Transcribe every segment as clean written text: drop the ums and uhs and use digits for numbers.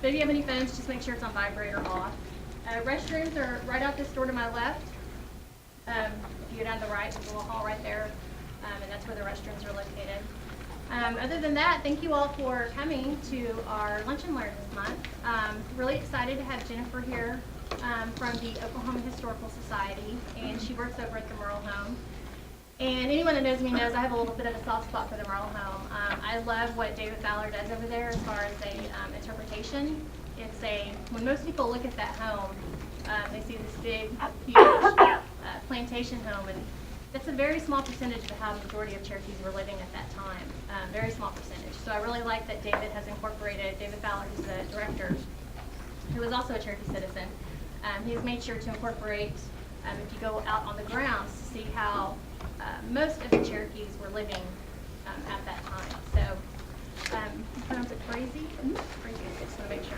But if you have any phones, just make sure it's on vibrate or off. Restrooms are right out this door to my left. If you go down to the right, there's a little hall right there, and that's where the restrooms are located. Other than that, thank you all for coming to our Lunch and Learn this month. Really excited to have Jennifer here from the Oklahoma Historical Society, and she works over at the Murrell home. And anyone that knows me knows I have a little bit of a soft spot for the Murrell home. I love what David Fowler does over there as far as a interpretation. When most people look at that home, they see this big, huge plantation home, and that's a very small percentage of how the majority of Cherokees were living at that time. Very small percentage. So I really like that David has incorporated, David Fowler, who's the director, who is also a Cherokee citizen. He's made sure to incorporate, if you go out on the grounds, to see how most of the Cherokees were living at that time. So, you pronounce it Frazee? Frazee, I just want to make sure.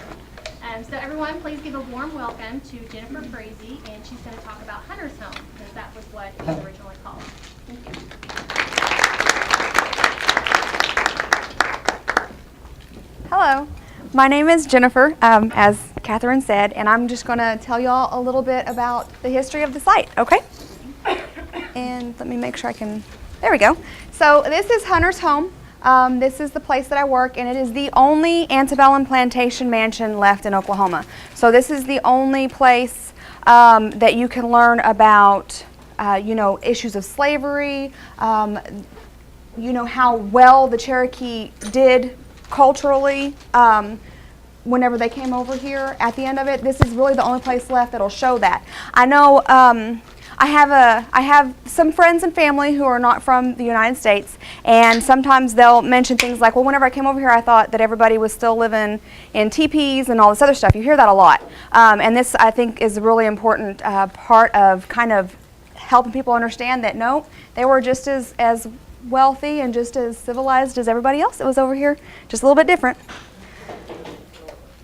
So everyone, please give a warm welcome to Jennifer Frazee, and she's going to talk about Hunter's Home, because that was what it was originally called. Thank you. Hello, my name is Jennifer, as Catherine said, and I'm just going to tell y'all a little bit about the history of the site, okay? And let me make sure I can, there we go. So this is Hunter's Home. This is the place that I work, and it is the only antebellum plantation mansion left in Oklahoma. So this is the only place that you can learn about, issues of slavery, how well the Cherokee did culturally whenever they came over here. At the end of it, this is really the only place left that'll show that. I know I have some friends and family who are not from the United States, and sometimes they'll mention things like, well, whenever I came over here, I thought that everybody was still living in teepees and all this other stuff. You hear that a lot. And this, I think, is a really important part of kind of helping people understand that, no, they were just as wealthy and just as civilized as everybody else that was over here, just a little bit different.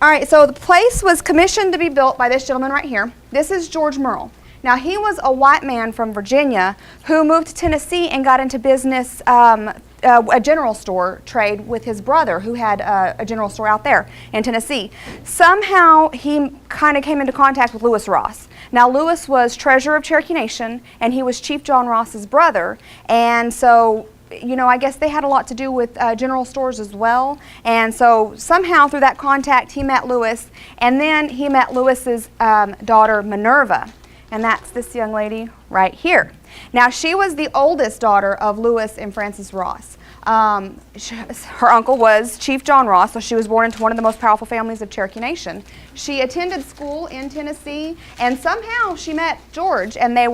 All right, so the place was commissioned to be built by this gentleman right here. This is George Murrell. Now, he was a white man from Virginia who moved to Tennessee and got into business, a general store trade with his brother, who had a general store out there in Tennessee. Somehow, he kind of came into contact with Lewis Ross. Now, Lewis was treasurer of Cherokee Nation, and he was Chief John Ross's brother, and so I guess they had a lot to do with general stores as well. And so somehow through that contact, he met Lewis, and then he met Lewis's daughter, Minerva. And that's this young lady right here. Now, she was the oldest daughter of Lewis and Frances Ross. Her uncle was Chief John Ross, so she was born into one of the most powerful families of Cherokee Nation. She attended school in Tennessee, and somehow she met George, and they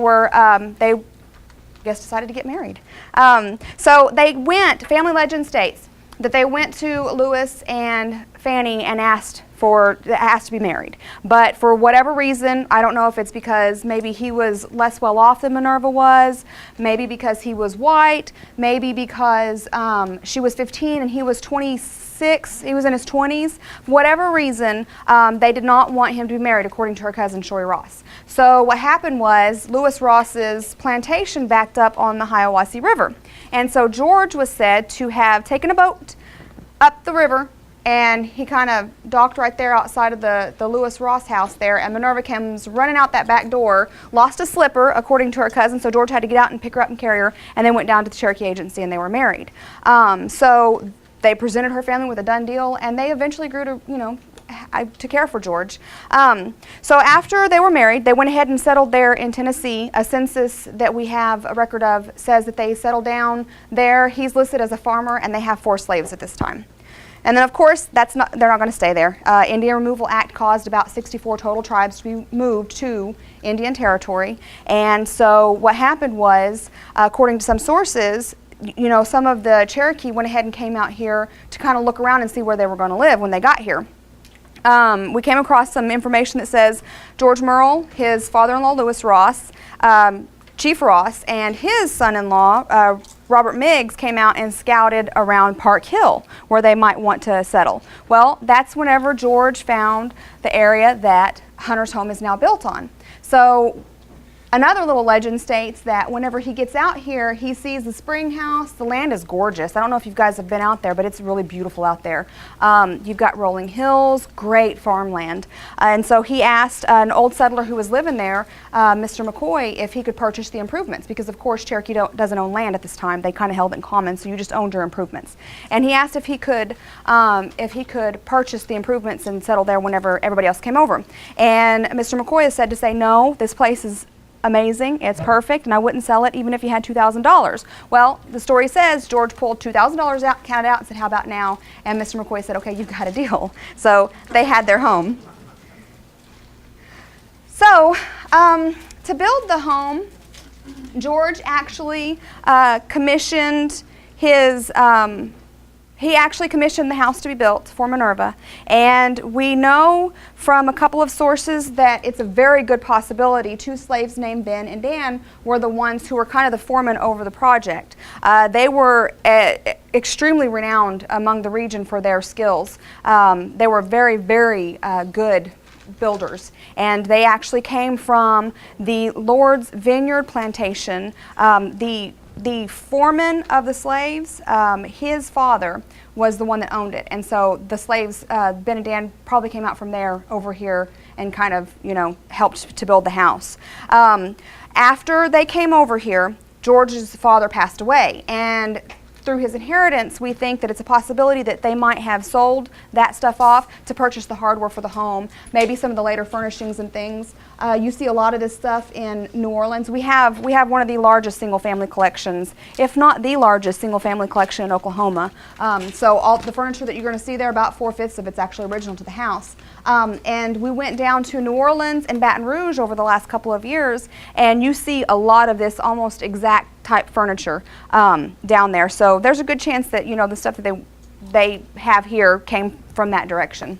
decided to get married. So they went, family legend states, that they went to Lewis and Fanny and asked to be married. But for whatever reason, I don't know if it's because maybe he was less well off than Minerva was, maybe because he was white, maybe because she was 15 and he was 26, he was in his 20s. For whatever reason, they did not want him to be married, according to her cousin, Shorey Ross. So what happened was Lewis Ross's plantation backed up on the Hiawassee River. And so George was said to have taken a boat up the river, and he kind of docked right there outside of the Lewis Ross house there, and Minerva comes running out that back door, lost a slipper, according to her cousin, so George had to get out and pick her up and carry her, and then went down to the Cherokee Agency, and they were married. So they presented her family with a done deal, and they eventually grew to care for George. So after they were married, they went ahead and settled there in Tennessee. A census that we have a record of says that they settled down there. He's listed as a farmer, and they have 4 slaves at this time. And then, of course, they're not going to stay there. Indian Removal Act caused about 64 total tribes to be moved to Indian Territory. And so what happened was, according to some sources, some of the Cherokee went ahead and came out here to kind of look around and see where they were going to live when they got here. We came across some information that says George Murrell, his father-in-law Lewis Ross, Chief Ross, and his son-in-law Robert Miggs came out and scouted around Park Hill where they might want to settle. Well, that's whenever George found the area that Hunter's Home is now built on. So Another little legend states that whenever he gets out here, he sees the spring house. The land is gorgeous. I don't know if you guys have been out there, but it's really beautiful out there. You've got rolling hills, great farmland. And so he asked an old settler who was living there, Mr. McCoy, if he could purchase the improvements, because of course Cherokee doesn't own land at this time. They kind of held it in common, so you just owned your improvements. And he asked if he could purchase the improvements and settle there whenever everybody else came over. And Mr. McCoy is said to say, no, this place is amazing, it's perfect, and I wouldn't sell it even if you had $2,000. Well, the story says George pulled $2,000 out, counted out, and said, how about now? And Mr. McCoy said, okay, you've got a deal. So they had their home. So to build the home, George actually commissioned the house to be built for Minerva, and we know from a couple of sources that it's a very good possibility 2 slaves named Ben and Dan were the ones who were kind of the foremen over the project. They were extremely renowned among the region for their skills. They were very, very good builders, and they actually came from the Lord's Vineyard Plantation. The foreman of the slaves, his father was the one that owned it, and so the slaves, Ben and Dan, probably came out from there over here and kind of, helped to build the house. After they came over here, George's father passed away, and through his inheritance, we think that it's a possibility that they might have sold that stuff off to purchase the hardware for the home, maybe some of the later furnishings and things. You see a lot of this stuff in New Orleans. We have one of the largest single-family collections, if not the largest single-family collection in Oklahoma. So all the furniture that you're going to see there, about 4/5 of it's actually original to the house. And we went down to New Orleans and Baton Rouge over the last couple of years, and you see a lot of this almost exact type furniture down there. So there's a good chance that the stuff that they have here came from that direction.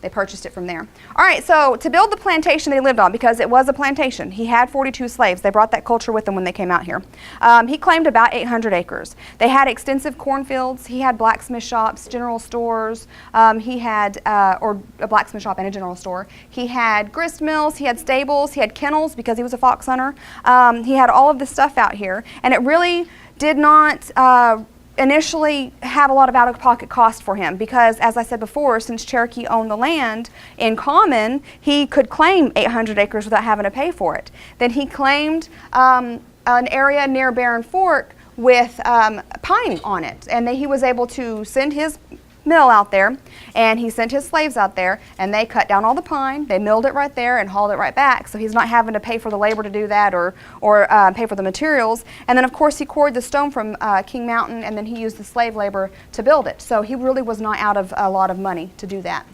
They purchased it from there. All right, so to build the plantation they lived on, because it was a plantation, he had 42 slaves. They brought that culture with them when they came out here. He claimed about 800 acres. They had extensive cornfields. He had blacksmith shops, general stores. He had, or a blacksmith shop and a general store. He had grist mills. He had stables. He had kennels because he was a fox hunter. He had all of this stuff out here, and it really did not initially have a lot of out-of-pocket cost for him because, as I said before, since Cherokee owned the land in common, he could claim 800 acres without having to pay for it. Then he claimed an area near Barren Fork with pine on it, and he was able to send his mill out there, and he sent his slaves out there, and they cut down all the pine, they milled it right there and hauled it right back, so he's not having to pay for the labor to do that or pay for the materials. And then of course he quarried the stone from King Mountain, and then he used the slave labor to build it, so he really was not out of a lot of money to do that.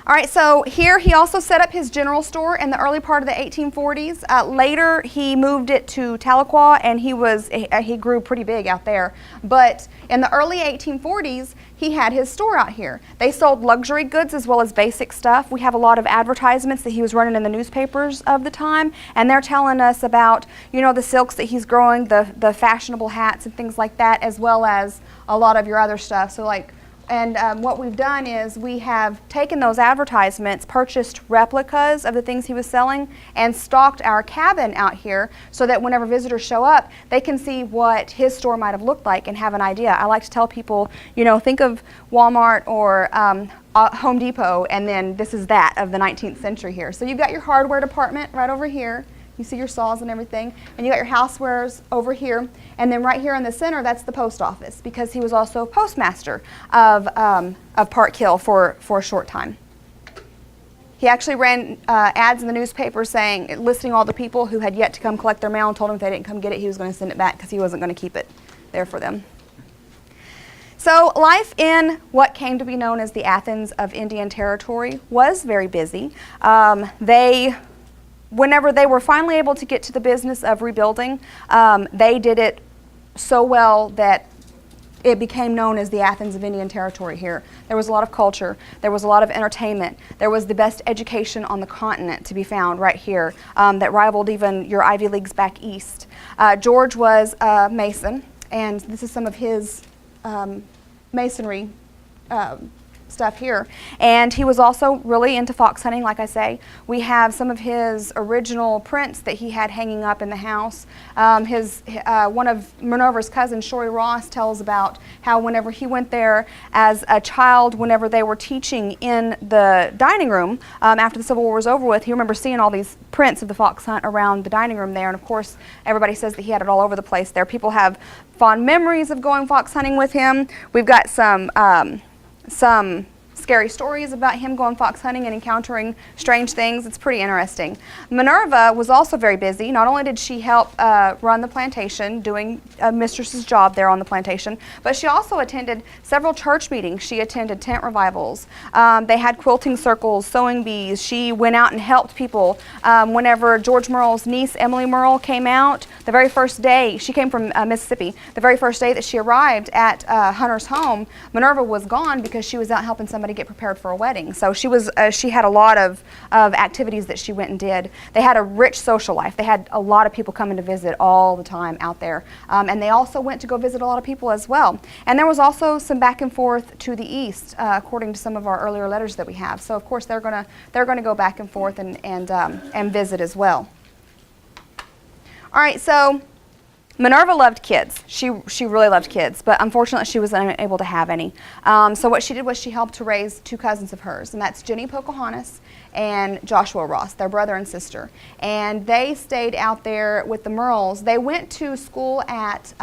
All right, so here he also set up his general store in the early part of the 1840s. Later, he moved it to Tahlequah, and he grew pretty big out there. But in the early 1840s, he had his store out here. They sold luxury goods as well as basic stuff. We have a lot of advertisements that he was running in the newspapers of the time, and they're telling us about, the silks that he's growing, the fashionable hats and things like that, as well as a lot of your other stuff. So what we've done is we have taken those advertisements, purchased replicas of the things he was selling, and stocked our cabin out here so that whenever visitors show up, they can see what his store might have looked like and have an idea. I like to tell people, think of Walmart or Home Depot, and then this is that of the 19th century here. So you've got your hardware department right over here. You see your saws and everything, and you got your housewares over here, and then right here in the center, that's the post office, because he was also postmaster of Park Hill for a short time. He actually ran ads in the newspaper listing all the people who had yet to come collect their mail, and told them if they didn't come get it, he was going to send it back because he wasn't going to keep it there for them. So life in what came to be known as the Athens of Indian Territory was very busy. Whenever they were finally able to get to the business of rebuilding, they did it so well that it became known as the Athens of Indian Territory here. There was a lot of culture. There was a lot of entertainment. There was the best education on the continent to be found right here that rivaled even your Ivy Leagues back east. George was a Mason, and this is some of his masonry stuff here. And he was also really into fox hunting, like I say. We have some of his original prints that he had hanging up in the house. One of Minerva's cousins, Shorey Ross, tells about how whenever he went there as a child, whenever they were teaching in the dining room, after the Civil War was over with, he remembers seeing all these prints of the fox hunt around the dining room there. And of course, everybody says that he had it all over the place there. People have fond memories of going fox hunting with him. We've got some scary stories about him going fox hunting and encountering strange things. It's pretty interesting. Minerva was also very busy. Not only did she help run the plantation, doing a mistress's job there on the plantation, but she also attended several church meetings. She attended tent revivals. They had quilting circles, sewing bees. She went out and helped people. Whenever George Murrell's niece, Emily Murrell, came out, the very first day, she came from Mississippi, the very first day that she arrived at Hunter's home, Minerva was gone because she was out helping somebody get prepared for a wedding. So she had a lot of activities that she went and did. They had a rich social life. They had a lot of people coming to visit all the time out there. And they also went to go visit a lot of people as well. And there was also some back and forth to the east, according to some of our earlier letters that we have. So of course they're gonna go back and forth and visit as well. All right, so Minerva loved kids. She really loved kids, but unfortunately she was unable to have any. So what she did was she helped to raise two cousins of hers, and that's Jenny Pocahontas and Joshua Ross, their brother and sister. And they stayed out there with the Murrells. They went to school at,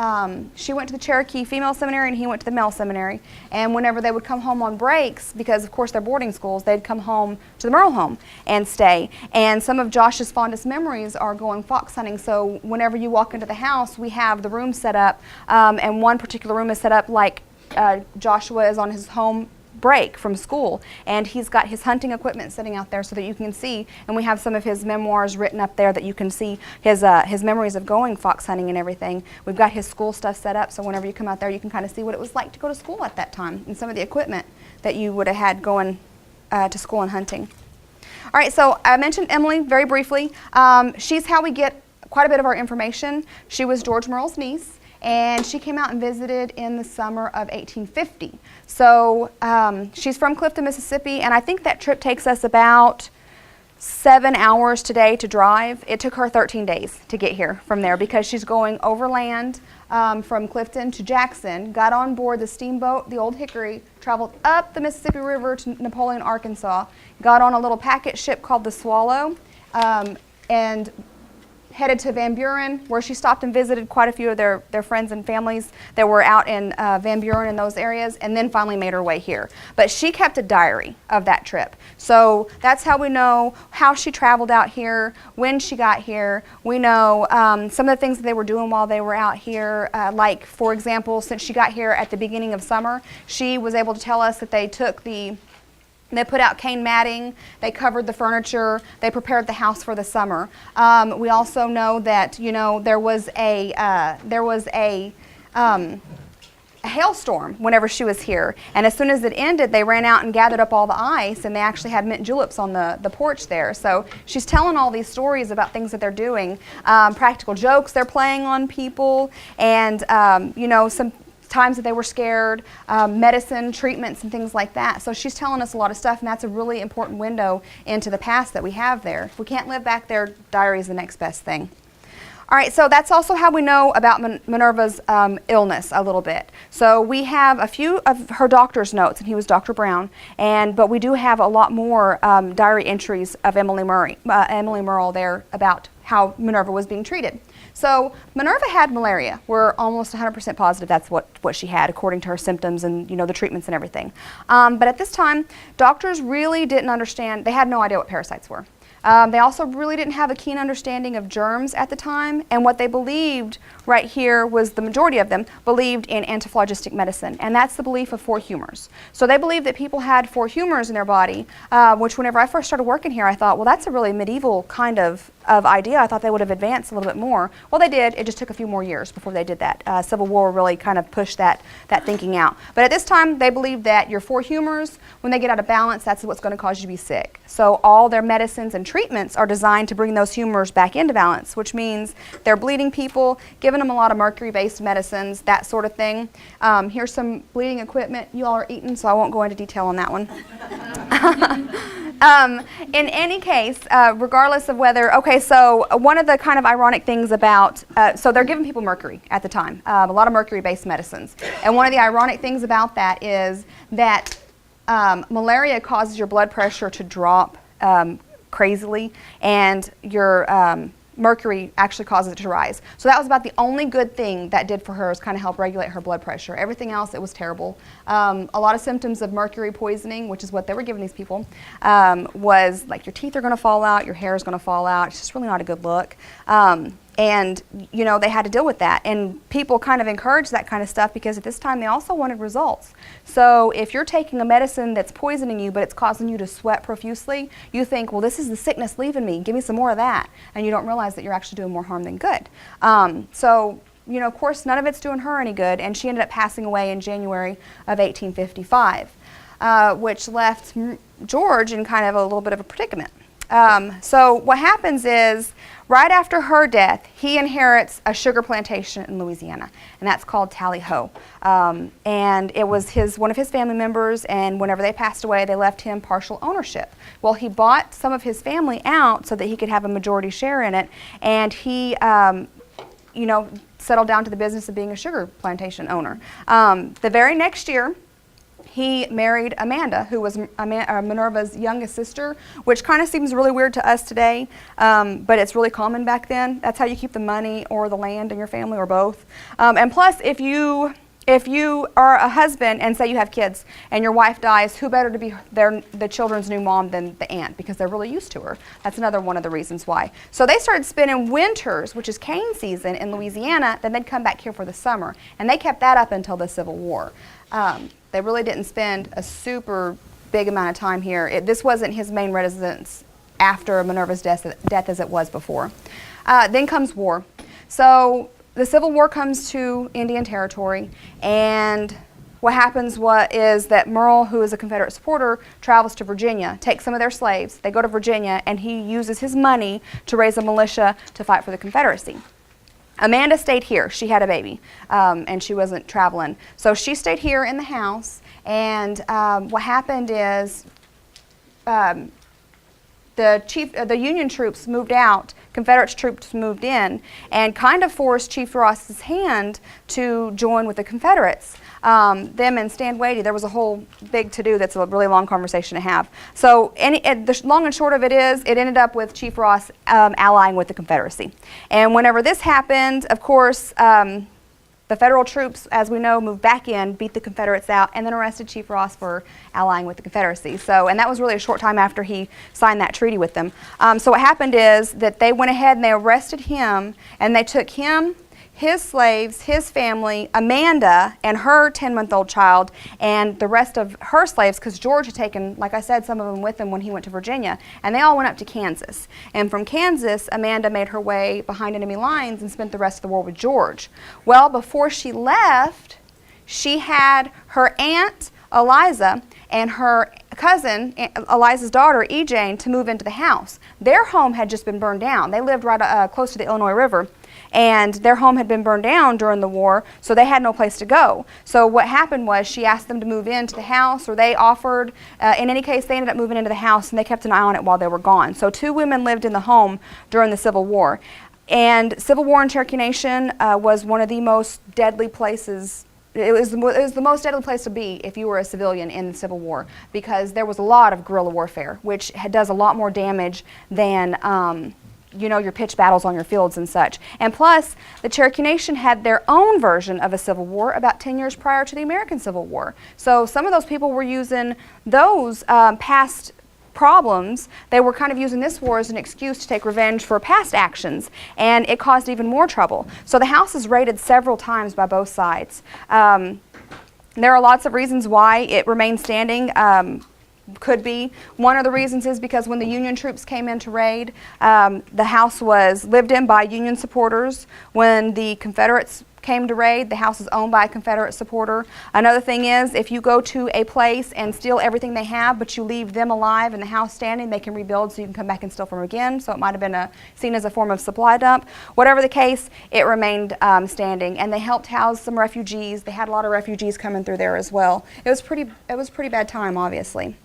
she went to the Cherokee female seminary and he went to the male seminary. And whenever they would come home on breaks, because of course they're boarding schools, they'd come home to the Murrell home and stay. And some of Josh's fondest memories are going fox hunting. So whenever you walk into the house, we have the room set up, and one particular room is set up like Joshua is on his home break from school, and he's got his hunting equipment sitting out there so that you can see, and we have some of his memoirs written up there that you can see his memories of going fox hunting and everything. We've got his school stuff set up, so whenever you come out there you can kind of see what it was like to go to school at that time and some of the equipment that you would have had going to school and hunting. All right, so I mentioned Emily very briefly. She's how we get quite a bit of our information. She was George Murrell's niece, and she came out and visited in the summer of 1850. So she's from Clifton, Mississippi, and I think that trip takes us about 7 hours today to drive. It took her 13 days to get here from there because she's going overland from Clifton to Jackson, got on board the steamboat, the Old Hickory, traveled up the Mississippi River to Napoleon, Arkansas, got on a little packet ship called the Swallow, and headed to Van Buren, where she stopped and visited quite a few of their friends and families that were out in Van Buren and those areas, and then finally made her way here. But she kept a diary of that trip. So that's how we know how she traveled out here, when she got here. We know some of the things that they were doing while they were out here. Like, for example, since she got here at the beginning of summer, she was able to tell us that they put out cane matting, they covered the furniture, they prepared the house for the summer. We also know that, you know, there was a hailstorm whenever she was here, and as soon as it ended, they ran out and gathered up all the ice, and they actually had mint juleps on the porch there. So she's telling all these stories about things that they're doing, practical jokes they're playing on people, and you know, some times that they were scared, medicine, treatments, and things like that. So she's telling us a lot of stuff, and that's a really important window into the past that we have there. If we can't live back there, diary is the next best thing. All right, so that's also how we know about Minerva's illness a little bit. So we have a few of her doctor's notes, and he was Dr. Brown, but we do have a lot more diary entries of Emily Murrell there about how Minerva was being treated. So Minerva had malaria. We're almost 100% positive that's what she had, according to her symptoms and, you know, the treatments and everything. But at this time, doctors really didn't understand. They had no idea what parasites were. They also really didn't have a keen understanding of germs at the time, and what they believed right here was the majority of them believed in antiphlogistic medicine, and that's the belief of 4 humors. So they believed that people had 4 humors in their body, which whenever I first started working here, I thought, well, that's a really medieval kind of idea. I thought they would have advanced a little bit more. Well, they did. It just took a few more years before they did that. Civil War really kind of pushed that thinking out. But at this time, they believed that your 4 humors, when they get out of balance, that's what's going to cause you to be sick. So all their medicines and treatments are designed to bring those humors back into balance, which means they're bleeding people, giving them a lot of mercury-based medicines, that sort of thing. Here's some bleeding equipment. You all are eating, so I won't go into detail on that one. In any case, regardless of whether, okay, so one of the kind of ironic things about, so they're giving people mercury at the time, a lot of mercury-based medicines. And one of the ironic things about that is that malaria causes your blood pressure to drop crazily, and your mercury actually causes it to rise. So that was about the only good thing that did for her, is kind of help regulate her blood pressure. Everything else, it was terrible. A lot of symptoms of mercury poisoning, which is what they were giving these people, was like your teeth are going to fall out, your hair is going to fall out. It's just really not a good look. And, you know, they had to deal with that. And people kind of encouraged that kind of stuff because at this time they also wanted results. So if you're taking a medicine that's poisoning you, but it's causing you to sweat profusely, you think, well, this is the sickness leaving me. Give me some more of that. And you don't realize that you're actually doing more harm than good. So, you know, of course, none of it's doing her any good. And she ended up passing away in January of 1855, which left George in kind of a little bit of a predicament. So what happens is, right after her death, he inherits a sugar plantation in Louisiana, and that's called Tally Ho. And it was one of his family members, and whenever they passed away, they left him partial ownership. Well, he bought some of his family out so that he could have a majority share in it, and he, you know, settled down to the business of being a sugar plantation owner. The very next year, he married Amanda, who was Minerva's youngest sister, which kind of seems really weird to us today, but it's really common back then. That's how you keep the money or the land in your family, or both. And plus, if you are a husband and say you have kids and your wife dies, who better to be the children's new mom than the aunt, because they're really used to her. That's another one of the reasons why. So they started spending winters, which is cane season in Louisiana, then they'd come back here for the summer. And they kept that up until the Civil War. They really didn't spend a super big amount of time here. This wasn't his main residence after Minerva's death as it was before. Then comes war. So the Civil War comes to Indian Territory, and what happens is that Murrell, who is a Confederate supporter, travels to Virginia, takes some of their slaves, they go to Virginia, and he uses his money to raise a militia to fight for the Confederacy. Amanda stayed here. She had a baby, and she wasn't traveling. So she stayed here in the house, and what happened is the Union troops moved out, Confederate troops moved in, and kind of forced Chief Ross's hand to join with the Confederates. Them and Stand Watie, there was a whole big to-do that's a really long conversation to have. So the long and short of it is, it ended up with Chief Ross allying with the Confederacy. And whenever this happened, of course, the Federal troops, as we know, moved back in, beat the Confederates out, and then arrested Chief Ross for allying with the Confederacy. So, and that was really a short time after he signed that treaty with them. So what happened is that they went ahead and they arrested him, and they took him, his slaves, his family, Amanda and her 10-month-old child, and the rest of her slaves, because George had taken, like I said, some of them with him when he went to Virginia, and they all went up to Kansas. And from Kansas, Amanda made her way behind enemy lines and spent the rest of the war with George. Well, before she left, she had her aunt, Eliza, and her cousin, Eliza's daughter, E-Jane, to move into the house. Their home had just been burned down. They lived right close to the Illinois River, and their home had been burned down during the war, so they had no place to go. So what happened was she asked them to move into the house, or they offered. In any case, they ended up moving into the house, and they kept an eye on it while they were gone. So 2 women lived in the home during the Civil War. And Civil War in Cherokee Nation was one of the most deadly places. It was the most deadly place to be if you were a civilian in the Civil War, because there was a lot of guerrilla warfare, which does a lot more damage than you know, your pitched battles on your fields and such. And plus, the Cherokee Nation had their own version of a civil war about 10 years prior to the American Civil War. So some of those people were using those past problems. They were kind of using this war as an excuse to take revenge for past actions, and it caused even more trouble. So the house is raided several times by both sides. There are lots of reasons why it remained standing. Could be one of the reasons is because when the Union troops came in to raid, the house was lived in by Union supporters. When the Confederates came to raid, the house is owned by a Confederate supporter. Another thing is, if you go to a place and steal everything they have, but you leave them alive and the house standing, they can rebuild so you can come back and steal from them again. So it might have been seen as a form of supply dump. Whatever the case, it remained standing, and they helped house some refugees. They had a lot of refugees coming through there as well. It was pretty bad time, obviously.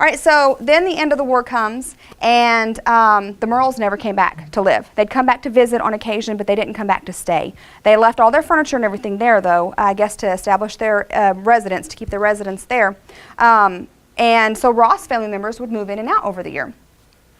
All right, so then the end of the war comes, and the Murrells never came back to live. They'd come back to visit on occasion, but they didn't come back to stay. They left all their furniture and everything there, though, I guess to establish their residence, to keep their residence there. And so Ross family members would move in and out over the year.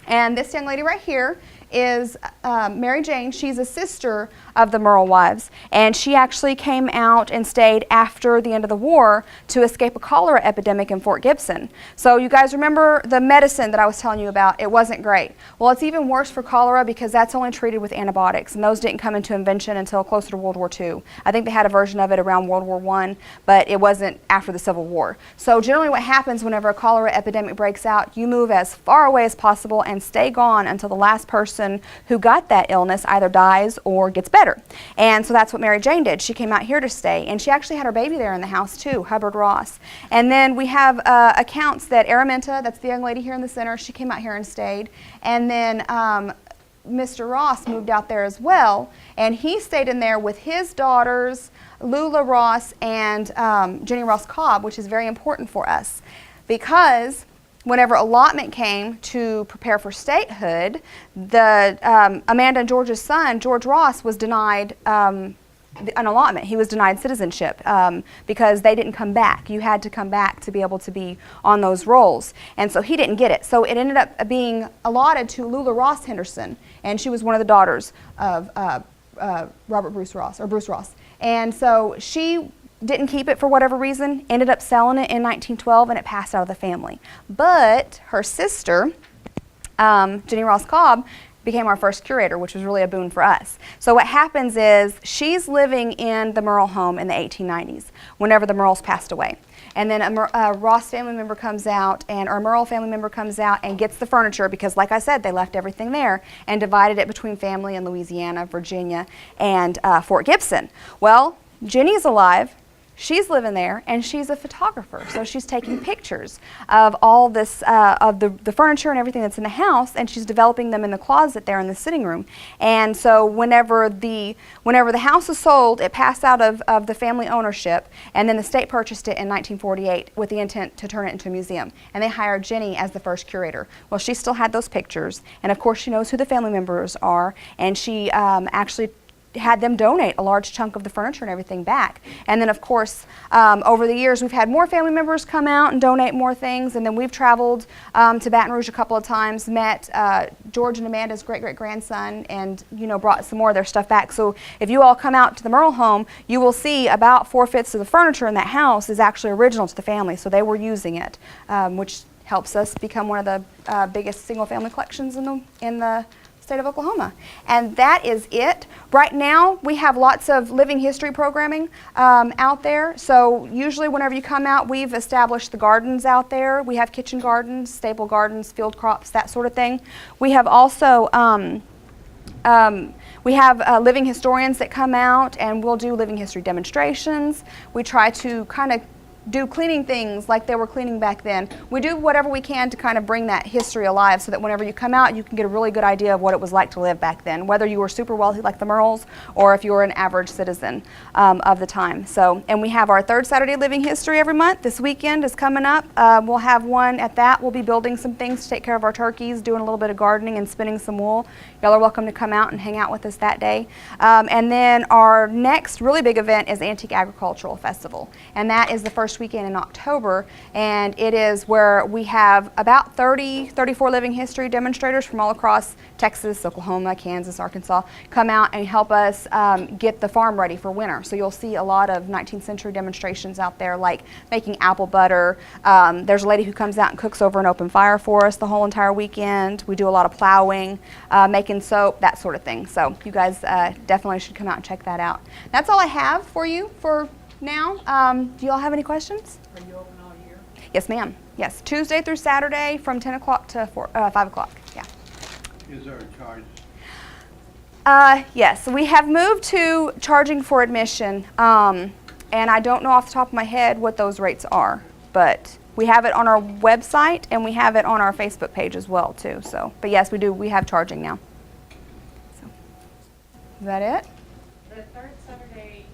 And this young lady right here is Mary Jane. She's a sister of the Murrell wives, and she actually came out and stayed after the end of the war to escape a cholera epidemic in Fort Gibson. So you guys remember the medicine that I was telling you about? It wasn't great. Well, it's even worse for cholera because that's only treated with antibiotics, and those didn't come into invention until closer to World War II. I think they had a version of it around World War I, but it wasn't after the Civil War. So generally what happens whenever a cholera epidemic breaks out, you move as far away as possible and stay gone until the last person who got that illness either dies or gets better. And so that's what Mary Jane did. She came out here to stay, and she actually had her baby there in the house too, Hubbard Ross. And then we have accounts that Araminta, that's the young lady here in the center, she came out here and stayed. And then Mr. Ross moved out there as well, and he stayed in there with his daughters, Lula Ross and Jenny Ross Cobb, which is very important for us because whenever allotment came to prepare for statehood, Amanda and George's son, George Ross, was denied an allotment. He was denied citizenship because they didn't come back. You had to come back to be able to be on those rolls. And so he didn't get it. So it ended up being allotted to Lula Ross Henderson, and she was one of the daughters of Bruce Ross. And so she didn't keep it for whatever reason, ended up selling it in 1912, and it passed out of the family. But her sister, Jenny Ross Cobb, became our first curator, which was really a boon for us. So what happens is she's living in the Murrell home in the 1890s, whenever the Murrells passed away. And then a Ross family member comes out, or a Murrell family member comes out and gets the furniture because, like I said, they left everything there and divided it between family in Louisiana, Virginia, and Fort Gibson. Well, Jenny's alive. She's living there, and she's a photographer, so she's taking pictures of all this, of the furniture and everything that's in the house, and she's developing them in the closet there in the sitting room. And so whenever the house was sold, it passed out of the family ownership, and then the state purchased it in 1948 with the intent to turn it into a museum. And they hired Jenny as the first curator. Well, she still had those pictures, and of course she knows who the family members are, and she actually had them donate a large chunk of the furniture and everything back. And then of course over the years we've had more family members come out and donate more things, and then we've traveled to Baton Rouge a couple of times, met George and Amanda's great-great-grandson, and brought some more of their stuff back. So if you all come out to the Murrell home, you will see about 4/5 of the furniture in that house is actually original to the family, so they were using it, which helps us become one of the biggest single-family collections in the state of Oklahoma. And that is it. Right now we have lots of living history programming out there. So usually whenever you come out, we've established the gardens out there. We have kitchen gardens, staple gardens, field crops, that sort of thing. We have also living historians that come out, and we'll do living history demonstrations. We try to kind of do cleaning things like they were cleaning back then. We do whatever we can to kind of bring that history alive so that whenever you come out, you can get a really good idea of what it was like to live back then, whether you were super wealthy like the Murrells or if you were an average citizen of the time. So, and we have our third Saturday Living History every month. This weekend is coming up. We'll have one at that. We'll be building some things to take care of our turkeys, doing a little bit of gardening and spinning some wool. Y'all are welcome to come out and hang out with us that day. And then our next really big event is Antique Agricultural Festival, and that is the first weekend in October, and it is where we have about 34 living history demonstrators from all across Texas, Oklahoma, Kansas, Arkansas come out and help us get the farm ready for winter. So you'll see a lot of 19th century demonstrations out there, like making apple butter. There's a lady who comes out and cooks over an open fire for us the whole entire weekend. We do a lot of plowing, making soap, that sort of thing. So you guys definitely should come out and check that out. That's all I have for you for now. Do you all have any questions? Are you open all year? Yes, ma'am. Yes, Tuesday through Saturday from 10 o'clock to 5 o'clock. Yeah. Is there a charge? Yes, we have moved to charging for admission, and I don't know off the top of my head what those rates are, but we have it on our website and we have it on our Facebook page as well too. So, but yes, we do. We have charging now. So, is that it? The third Saturday,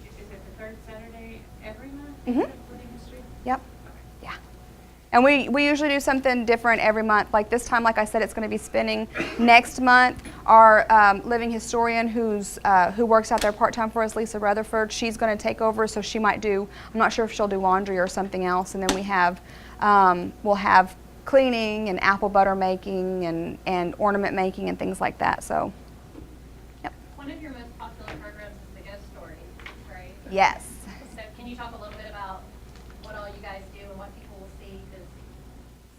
is it the third Saturday every month? Mhm. Of Living History? Yep. Yeah. And we usually do something different every month. Like this time, like I said, it's going to be spinning. Next month, our living historian who works out there part-time for us, Lisa Rutherford, she's going to take over, so she might do, I'm not sure if she'll do laundry or something else. And then we have, we'll have cleaning and apple butter making and ornament making and things like that. So, yep. One of your most popular programs is the ghost stories, right? Yes. So can you talk a little bit about what all you guys do and what people will see? Because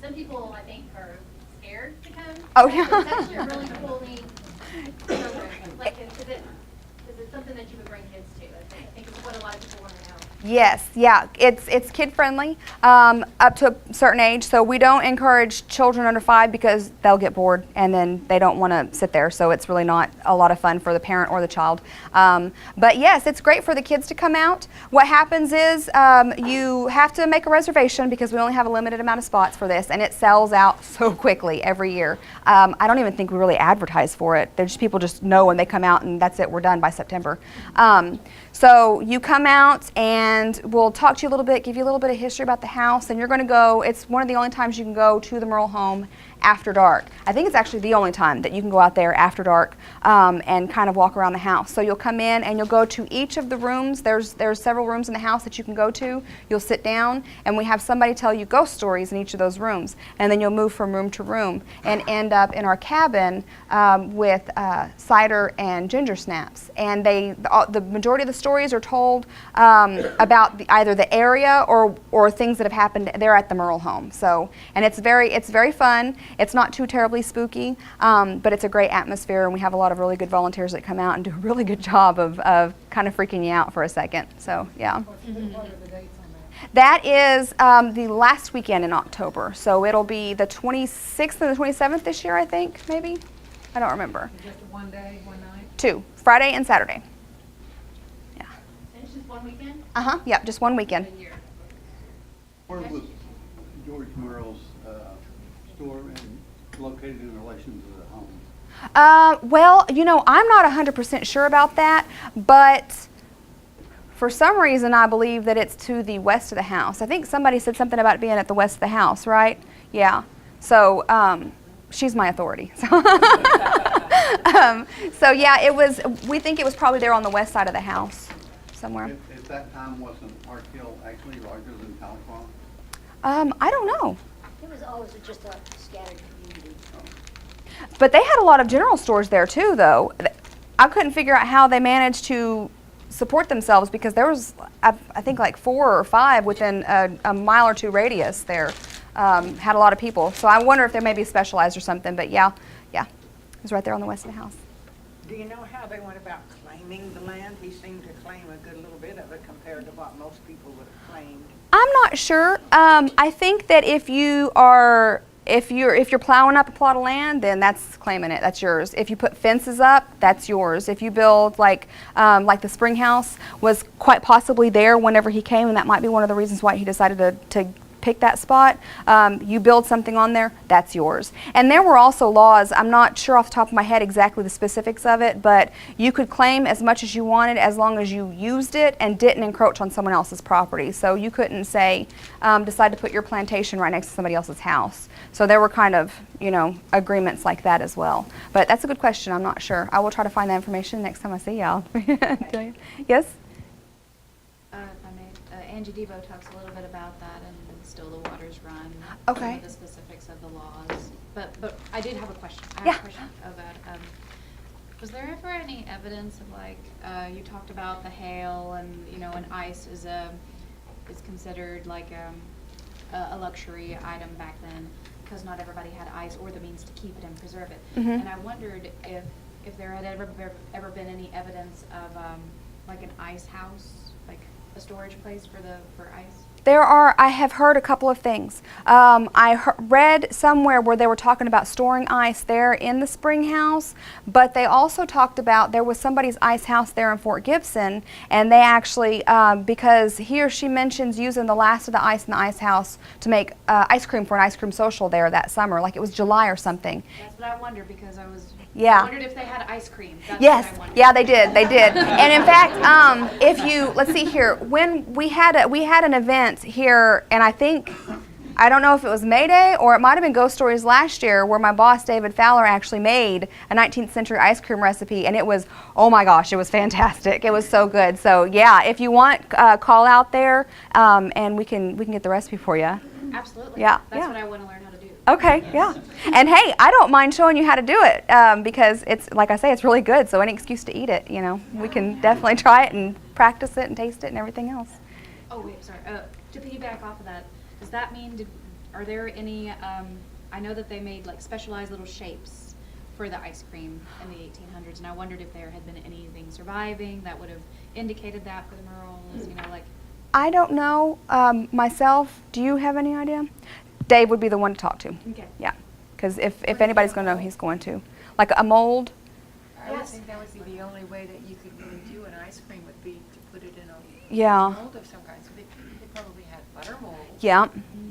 some people, I think, are scared to come. Oh, yeah. It's actually a really cool, neat program. Like, is it something that you would bring kids to? I think it's what a lot of people want to know. Yes, yeah, it's kid friendly up to a certain age. So we don't encourage children under 5 because they'll get bored and then they don't want to sit there. So it's really not a lot of fun for the parent or the child. But yes, it's great for the kids to come out. What happens is you have to make a reservation because we only have a limited amount of spots for this, and it sells out so quickly every year. I don't even think we really advertise for it. There's people just know when they come out, and that's it. We're done by September. So you come out and we'll talk to you a little bit, give you a little bit of history about the house, and you're going to go, it's one of the only times you can go to the Murrell home after dark. I think it's actually the only time that you can go out there after dark and kind of walk around the house. So you'll come in and you'll go to each of the rooms. There's several rooms in the house that you can go to. You'll sit down and we have somebody tell you ghost stories in each of those rooms. And then you'll move from room to room and end up in our cabin with cider and ginger snaps. And the majority of the stories are told about either the area or things that have happened there at the Murrell home. So, and it's very fun. It's not too terribly spooky, but it's a great atmosphere, and we have a lot of really good volunteers that come out and do a really good job of kind of freaking you out for a second. So, yeah. What are the dates on That that? is the last weekend in October. So it'll be the 26th and the 27th this year, I think, maybe. I don't remember. Just one day, one night? 2, Friday and Saturday. Yeah. And it's just one weekend? Uh-huh, yep, just one weekend. A year. Where was George Murrell's store located in relation to the home? Well, I'm not 100% sure about that, but for some reason I believe that it's to the west of the house. I think somebody said something about it being at the west of the house, right? Yeah. So, she's my authority. So yeah, we think it was probably there on the west side of the house somewhere. At that time, wasn't Park Hill actually larger than Tahlequah? I don't know. It was always just a scattered community. But they had a lot of general stores there too, though. I couldn't figure out how they managed to support themselves because there was, I think, like 4 or 5 within a mile or 2 radius there. Had a lot of people. So I wonder if they may be specialized or something. But yeah, it was right there on the west of the house. Do you know how they went about claiming the land? He seemed to claim a good little bit of it compared to what most people would have claimed. I'm not sure. I think that if you're plowing up a plot of land, then that's claiming it. That's yours. If you put fences up, that's yours. If you build like the spring house was quite possibly there whenever he came, and that might be one of the reasons why he decided to pick that spot. You build something on there, that's yours. And there were also laws, I'm not sure off the top of my head exactly the specifics of it, but you could claim as much as you wanted as long as you used it and didn't encroach on someone else's property. So you couldn't say, decide to put your plantation right next to somebody else's house. So there were kind of, agreements like that as well. But that's a good question, I'm not sure. I will try to find that information next time I see y'all. Yes? If I may, Angie Debo talks a little bit about that and Still the Waters Run. Okay. Some of the specifics of the laws. But I did have a question. I have Yeah. a question about, was there ever any evidence of you talked about the hail and, and ice is considered like a luxury item back then because not everybody had ice or the means to keep it and preserve it. Mhm. And I wondered if there had ever been any evidence of like an ice house, like a storage place for ice. I have heard a couple of things. Read somewhere where they were talking about storing ice there in the spring house, but they also talked about there was somebody's ice house there in Fort Gibson, and they actually, because he or she mentions using the last of the ice in the ice house to make ice cream for an ice cream social there that summer, like it was July or something. That's what I wondered, because I Yeah. wondered if they had ice cream. That's Yes, what I wondered. yeah, they did. And in fact, if you let's see here, when we had an event here, and I don't know if it was May Day or it might have been Ghost Stories last year, where my boss David Fowler actually made a 19th century ice cream recipe, and it was, oh my gosh, it was fantastic. It was so good. So yeah, if you want, call out there, and we can get the recipe for you. Absolutely. Yeah, That's yeah. what I want to learn how to do. Okay, yeah. And hey, I don't mind showing you how to do it, because it's, like I say, it's really good, so any excuse to eat it, we can definitely try it and practice it and taste it and everything else. Oh, wait, sorry. To piggyback off of that, does that mean, are there any, I know that they made like specialized little shapes for the ice cream in the 1800s, and I wondered if there had been anything surviving that would have indicated that for the Murrells, like. I don't know myself. Do you have any idea? Dave would be the one to talk to. Okay. Yeah, because if anybody's going to know, he's going to. Like a mold. I would think that would be the only way that you could really do an ice cream would be to put it in a Yeah. mold of some kind. So they probably had butter molds. Yeah.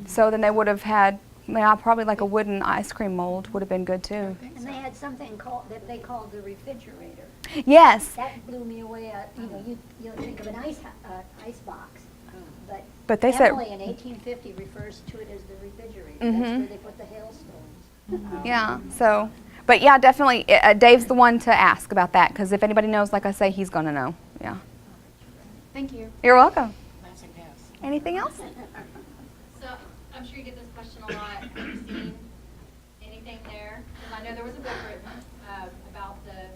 So then they would have had, probably like a wooden ice cream mold would have been good too. I think And so. they had something that they called the refrigerator. Yes. That blew me away. You think of an ice box, But they said- Emily in 1850 refers to it as the refrigerator. Mhm. That's where they put the hailstones. Yeah. So, but yeah, definitely, Dave's the one to ask about that, because if anybody knows, like I say, he's going to know. Yeah. Thank you. You're welcome. That's a guess. Anything else? So I'm sure you get this question a lot. Have you seen anything there? Because I know there was a book written about the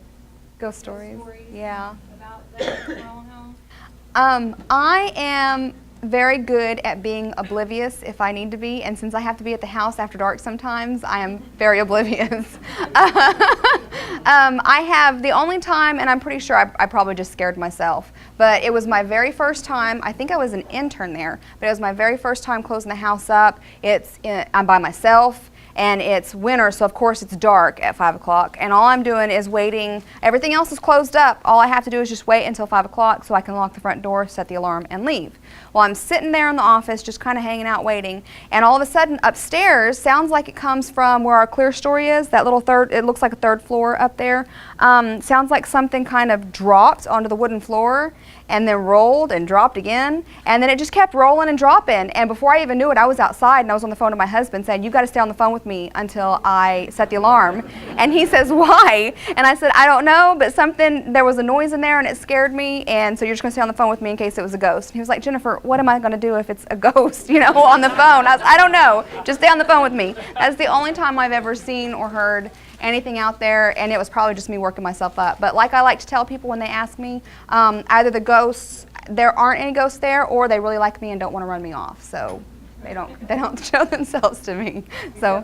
Ghost stories. Yeah. about the Murrell home. I am very good at being oblivious if I need to be, and since I have to be at the house after dark sometimes, I am very oblivious. I have the only time, and I'm pretty sure I probably just scared myself, but it was my very first time. I think I was an intern there, but it was my very first time closing the house up. I'm by myself. And it's winter, so of course it's dark at 5 o'clock. And all I'm doing is waiting. Everything else is closed up. All I have to do is just wait until 5 o'clock so I can lock the front door, set the alarm, and leave. Well, I'm sitting there in the office just kind of hanging out waiting. And all of a sudden upstairs, sounds like it comes from where our clear story is, that little it looks like a third floor up there. Sounds like something kind of dropped onto the wooden floor and then rolled and dropped again. And then it just kept rolling and dropping. And before I even knew it, I was outside and I was on the phone to my husband saying, "You got to stay on the phone with me until I set the alarm." And he says, "Why?" And I said, "I don't know, but there was a noise in there and it scared me. And so you're just going to stay on the phone with me in case it was a ghost." And he was like, "Jennifer, what am I going to do if it's a ghost, on the phone?" I don't know. Just stay on the phone with me. That's the only time I've ever seen or heard anything out there, and it was probably just me working myself up. But like I like to tell people when they ask me, either the ghosts, there aren't any ghosts there, or they really like me and don't want to run me off. So they don't show themselves to me. So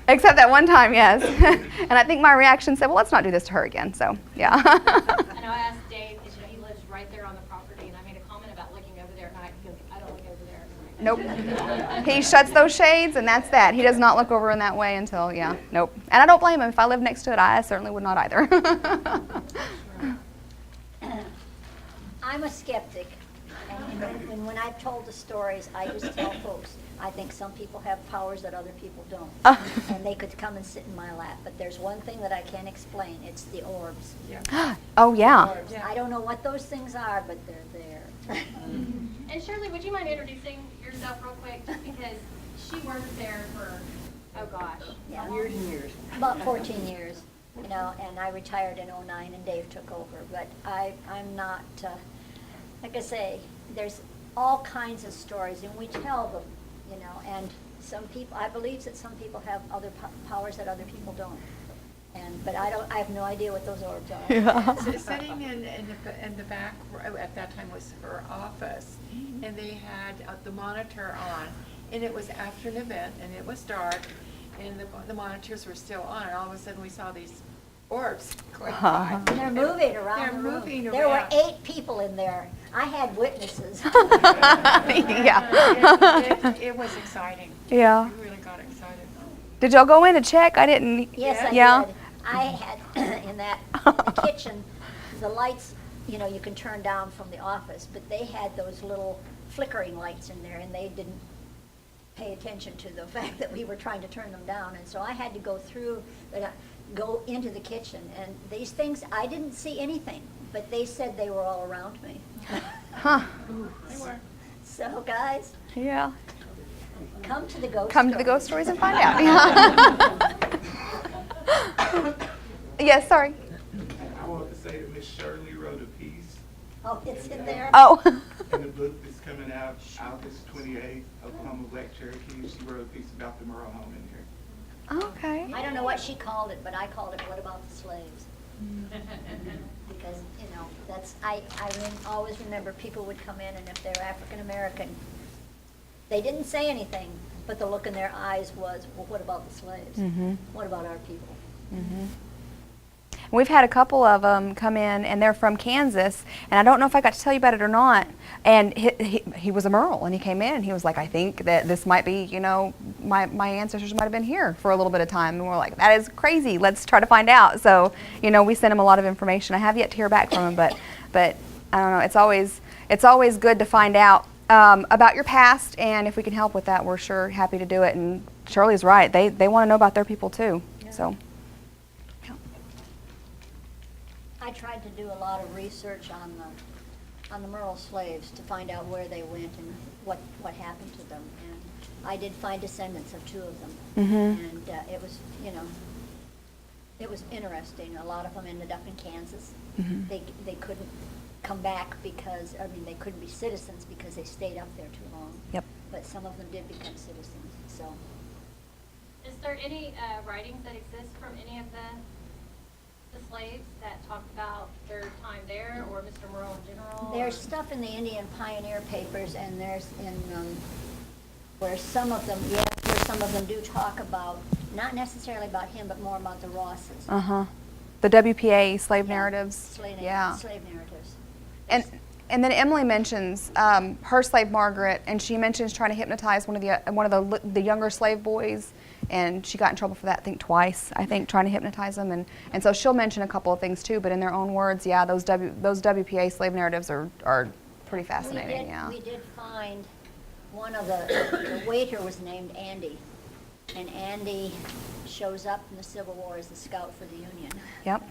except that one time, yes. And I think my reaction said, "Well, let's not do this to her again." So yeah. I know I asked Dave, because he lives right there on the property, and I made a comment about looking over there at night, because I don't look over there at night. Nope. He shuts those shades, and that's that. He does not look over in that way until, nope. And I don't blame him. If I lived next to it, I certainly would not either. I'm a skeptic, and when I've told the stories, I just tell folks, I think some people have powers that other people don't, and they could come and sit in my lap. But there's one thing that I can't explain. It's the orbs. Oh, yeah. Orbs. I don't know what those things are, but they're there. And Shirley, would you mind introducing yourself real quick? Just because she worked there for, oh gosh. Yeah. Years and years. About 14 years, and I retired in '09 and Dave took over. But I'm not, like I say, there's all kinds of stories and we tell them, and some people, I believe that some people have other powers that other people don't. But I have no idea what those orbs are. Yeah. Sitting in the back, at that time was her office, and they had the monitor on, and it was after an event, and it was dark, and the monitors were still on, and all of a sudden we saw these corpse. And they're moving around They're the room. moving There were around. 8 people in there. I had witnesses. Yeah. It was exciting. Yeah. We really got excited. Did y'all go in to check? I didn't. Yes, I Yeah. did. I had in the kitchen, the lights, you can turn down from the office, but they had those little flickering lights in there, and they didn't pay attention to the fact that we were trying to turn them down. And so I had to go into the kitchen, and these things, I didn't see anything, but they said they were all around me. Huh. They were. So guys, Yeah. come to the ghost Come to the story. ghost stories and find out. Yes, sorry. I want to say that Miss Shirley wrote a piece Oh, it's in there? Oh. in the book that's coming out August 28th, Oklahoma Black Cherokee. She wrote a piece about the Murrell home in here. Okay. I don't know what she called it, but I called it, "What About the Slaves?" Because, I always remember people would come in, and if they're African American, they didn't say anything, but the look in their eyes was, well, what about the slaves? Mhm. What about our people? We've had a couple of them come in, and they're from Kansas, and I don't know if I got to tell you about it or not. And he was a Murrell, and he came in, and he was like, I think that this might be, my ancestors might have been here for a little bit of time. And we're like, that is crazy. Let's try to find out. So, we sent him a lot of information. I have yet to hear back from him, but I don't know. It's always good to find out about your past, and if we can help with that, we're sure happy to do it. And Shirley's right. They want to know about their people too. Yeah. So. I tried to do a lot of research on the Murrell slaves to find out where they went and what happened to them. And I did find descendants of 2 of them. And it was, it was interesting. A lot of them ended up in Kansas. They couldn't come back because, they couldn't be citizens because they stayed up there too long. Yep. But some of them did become citizens, so. Is there any writings that exist from any of the slaves that talk about their time there or Mr. Murrell in general? There's stuff in the Indian Pioneer papers, and there's where some of them do talk about, not necessarily about him, but more about the Rosses. The WPA slave Yeah. narratives. Slave narratives. And then Emily mentions her slave Margaret, and she mentions trying to hypnotize one of the younger slave boys, and she got in trouble for that, I think twice. Trying to hypnotize them, and so she'll mention a couple of things too. But in their own words, yeah, those WPA slave narratives are pretty fascinating. We did find one of the waiter was named Andy, and Andy shows up in the Civil War as a scout for the Union. Yep.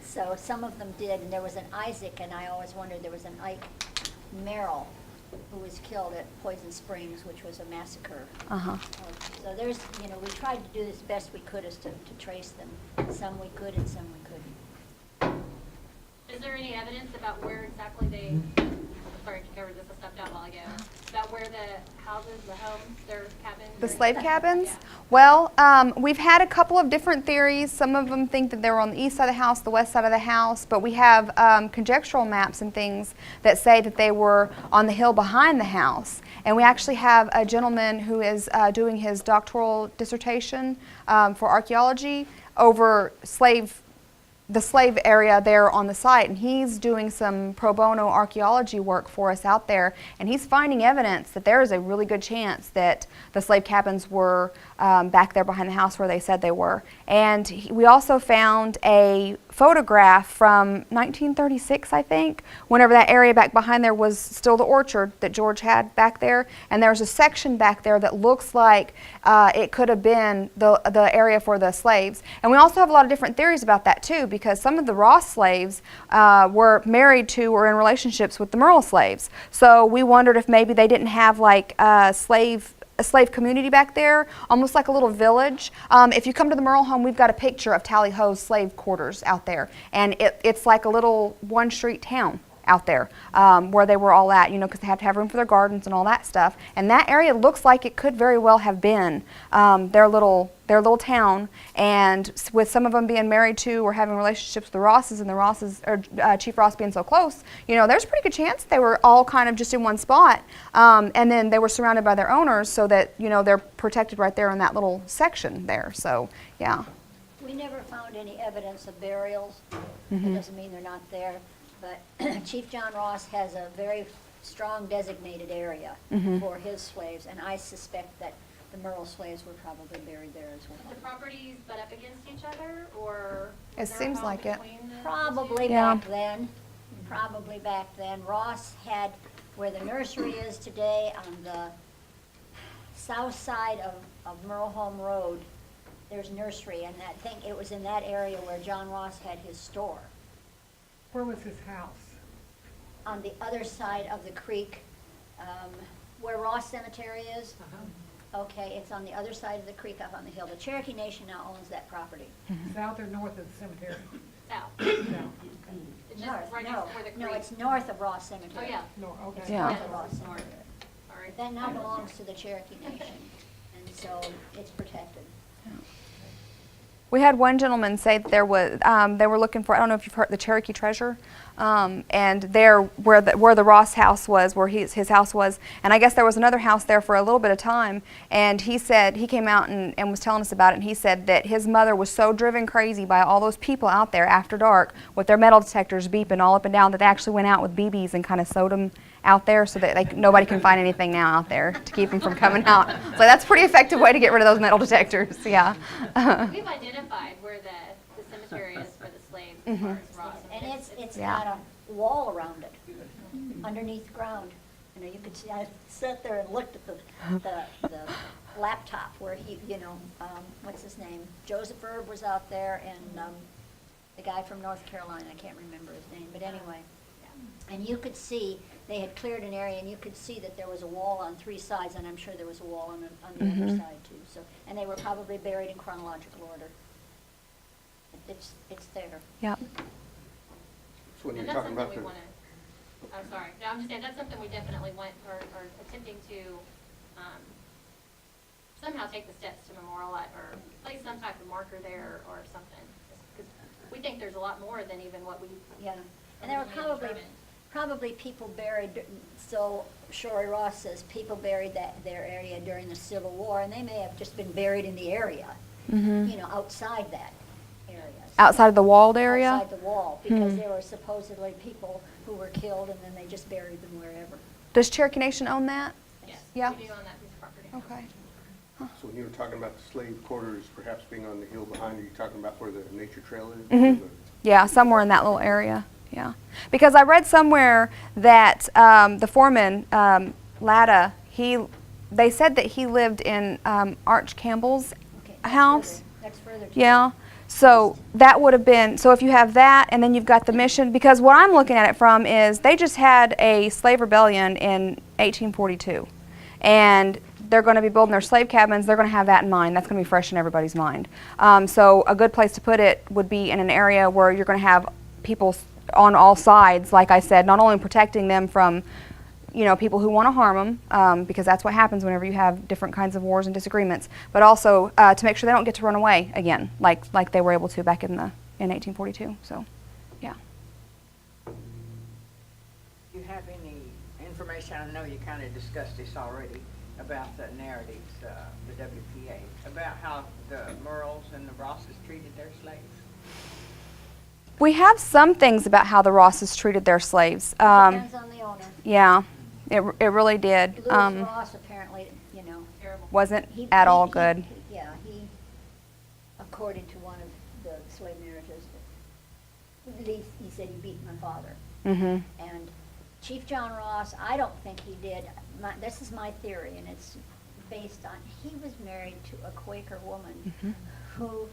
So some of them did, and there was an Isaac, and I always wondered, there was an Ike Merrill who was killed at Poison Springs, which was a massacre. So there's, we tried to do as best we could as to trace them. Some we could and some we couldn't. Is there any evidence about where exactly they, sorry to cover this, I stepped out a while ago, about where the houses, the homes, their cabins? The or slave anything? cabins? Yeah. Well, we've had a couple of different theories. Some of them think that they were on the east side of the house, the west side of the house, but we have conjectural maps and things that say that they were on the hill behind the house. And we actually have a gentleman who is doing his doctoral dissertation for archaeology over the slave area there on the site, and he's doing some pro bono archaeology work for us out there, and he's finding evidence that there is a really good chance that the slave cabins were back there behind the house where they said they were. And we also found a photograph from 1936, I think, whenever that area back behind there was still the orchard that George had back there, and there's a section back there that looks like it could have been the area for the slaves. And we also have a lot of different theories about that too, because some of the Ross slaves were married to or in relationships with the Murrell slaves. So we wondered if maybe they didn't have like a slave community back there, almost like a little village. If you come to the Murrell home, we've got a picture of Tally Ho's slave quarters out there, and it's like a little one-street town out there where they were all at, because they have to have room for their gardens and all that stuff. And that area looks like it could very well have been their little town, and with some of them being married to or having relationships with the Rosses, and the Rosses, or Chief Ross being so close, there's a pretty good chance they were all kind of just in one spot, and then they were surrounded by their owners so that, they're protected right there in that little section there. So, yeah. We never found any evidence of burials. Mm-hmm. It doesn't mean they're not there, but Chief John Ross has a very strong designated area Mm-hmm. for his slaves, and I suspect that the Murrell slaves were probably buried there as The well. properties butt up against each other, or? It was there a seems home like it. between the two? Probably Yeah. back then, probably back then. Ross had, where the nursery is today, on the south side of Murrell Home Road, there's nursery, and I think it was in that area where John Ross had his store. Where was his house? On the other side of the creek, where Ross Cemetery is. Okay, it's on the other side of the creek up on the hill. The Cherokee Nation now owns that property. South or north of the cemetery? South. South. It's just North, right no, next to where the no, creek. it's north of Ross Oh, Cemetery. yeah. No, okay. It's Yeah. north of Ross It's north. Cemetery. Sorry. That now belongs to the Cherokee Nation, and so it's protected. We had one gentleman say that there was, they were looking for, I don't know if you've heard, the Cherokee treasure, and there where the Ross house was, where his house was, and I guess there was another house there for a little bit of time, and he said, he came out and was telling us about it, and he said that his mother was so driven crazy by all those people out there after dark with their metal detectors beeping all up and down that they actually went out with BBs and kind of sewed them out there so that nobody can find anything now out there to keep them from coming out. So that's a pretty effective way to get rid of those metal detectors, yeah. We've identified where the cemetery is for the slaves as Mm-hmm. far as Ross. And it's Yeah. got a wall around it, underneath the ground. You know, you could see, I sat there and looked at the laptop where he, what's his name? Joseph Erb was out there, and the guy from North Carolina, I can't remember his name, but anyway. And you could see, they had cleared an area, and you could see that there was a wall on 3 sides, and I'm sure there was a wall on the other side too. So, and they were probably buried in chronological order. It's there. Yep. So when And you're that's talking something about we the, want to, I'm sorry, no, I'm just saying, that's something we definitely want, or attempting to somehow take the steps to memorialize, or place some type of marker there or something. Because we think there's a lot more than even what we. Yeah, and there were probably people buried, so Shorey Ross says people buried their area during the Civil War, and they may have just been buried in the area, outside that area. Outside of the walled area? Outside the wall, because there were supposedly people who were killed, and then they just buried them wherever. Does Cherokee Nation own that? Yes. Yeah. We do own that piece of property. Okay. So when you were talking about the slave quarters perhaps being on the hill behind, are you talking about where the nature trail is? Mhm. Yeah, somewhere in that little area. Yeah, because I read somewhere that the foreman, Latta, they said that he lived in Arch Campbell's Okay, house. That's further. Yeah. So that would have been, so if you have that and then you've got the mission, because what I'm looking at it from is they just had a slave rebellion in 1842. And they're going to be building their slave cabins. They're going to have that in mind. That's going to be fresh in everybody's mind. So a good place to put it would be in an area where you're going to have people on all sides, like I said, not only protecting them from people who want to harm them, because that's what happens whenever you have different kinds of wars and disagreements, but also to make sure they don't get to run away again, like they were able to back in 1842. So, yeah. Do you have any information, I know you kind of discussed this already, about the narratives, the WPA, about how the Murrells and the Rosses treated their slaves? We have some things about how the Rosses treated their slaves. Depends on the owner. Yeah, it really did. Louis Ross apparently, Terrible. Wasn't he- at all he- good. he, according to one of the slave narratives, at least he said he beat my father. Mm-hmm. And Chief John Ross, I don't think he did. This is my theory, and it's based on, he was married to a Quaker woman who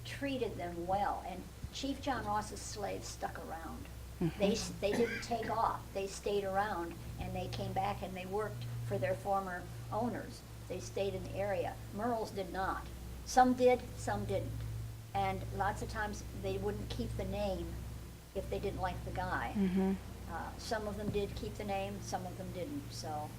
treated them well. And Chief John Ross's slaves stuck around. They didn't take off. They stayed around, and they came back and they worked for their former owners. They stayed in the area. Murrells did not. Some did, some didn't. And lots of times they wouldn't keep the name if they didn't like the guy. Mm-hmm. Some of them did keep the name, some of them didn't. So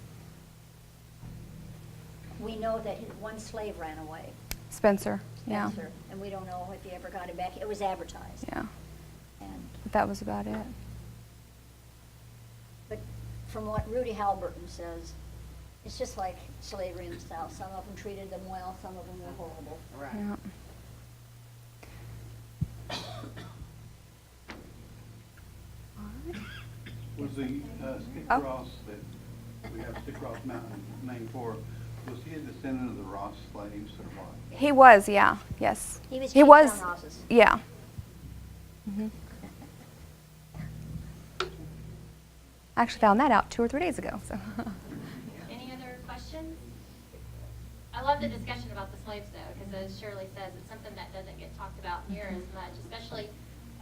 we know that one slave ran away, Spencer. Yeah. Spencer, and we don't know if he ever got it back. It was advertised. Yeah. And That was about it. but from what Rudy Halberton says, it's just like slavery in the South. Some of them treated them well, some of them were horrible. Right. Yeah. Was the Stick Oh. Ross that we have Stick Ross Mountain named for, was he a descendant of the Ross slaves or what? He was, yeah, yes. He was He cheap was, on houses. yeah. Mhm. I actually found that out 2 or 3 days ago, so. Any other questions? I love the discussion about the slaves though, because as Shirley says, it's something that doesn't get talked about near as much, especially,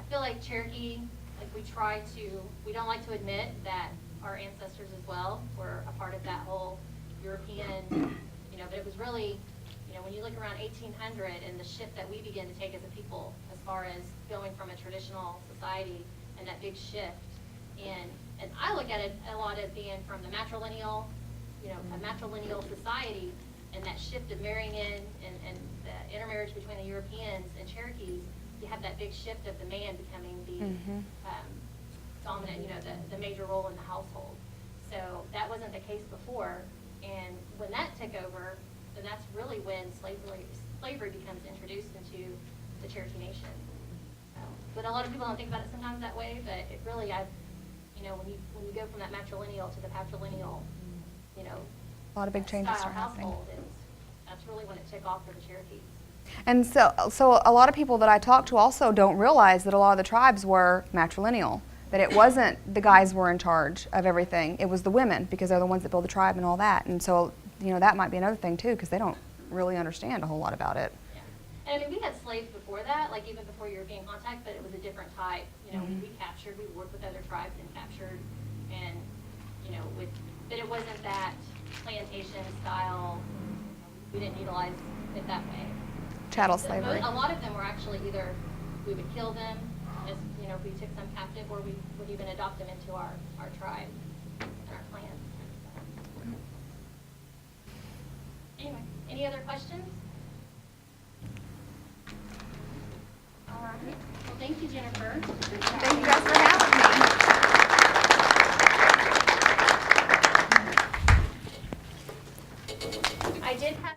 I feel like Cherokee, like we don't like to admit that our ancestors as well were a part of that whole European, but it was really, when you look around 1800 and the shift that we begin to take as a people, as far as going from a traditional society and that big shift. And I look at it a lot as being from the matrilineal, a matrilineal society, and that shift of marrying in and the intermarriage between the Europeans and Cherokees. You have that big shift of the man becoming the dominant, the major role in the household. So that wasn't the case before. And when that took over, then that's really when slavery becomes introduced into the Cherokee Nation. But a lot of people don't think about it sometimes that way, but it really, when you go from that matrilineal to the patrilineal, A lot of big changes style are happening. household, that's really when it took off for the Cherokees. And so a lot of people that I talk to also don't realize that a lot of the tribes were matrilineal, that it wasn't the guys were in charge of everything, it was the women, because they're the ones that build the tribe and all that. And so, that might be another thing too, because they don't really understand a whole lot about it. Yeah. And I mean, we had slaves before that, like even before European contact, but it was a different type. We captured, we worked with other tribes and captured, and, but it wasn't that plantation style, we didn't utilize it that way. Chattel So slavery. A lot of them were actually either, we would kill them, as, if we took some captive, or we would even adopt them into our tribe and our clan. Anyway, any other questions? All right. Well, thank you, Jennifer. Thank you guys for having me. I did have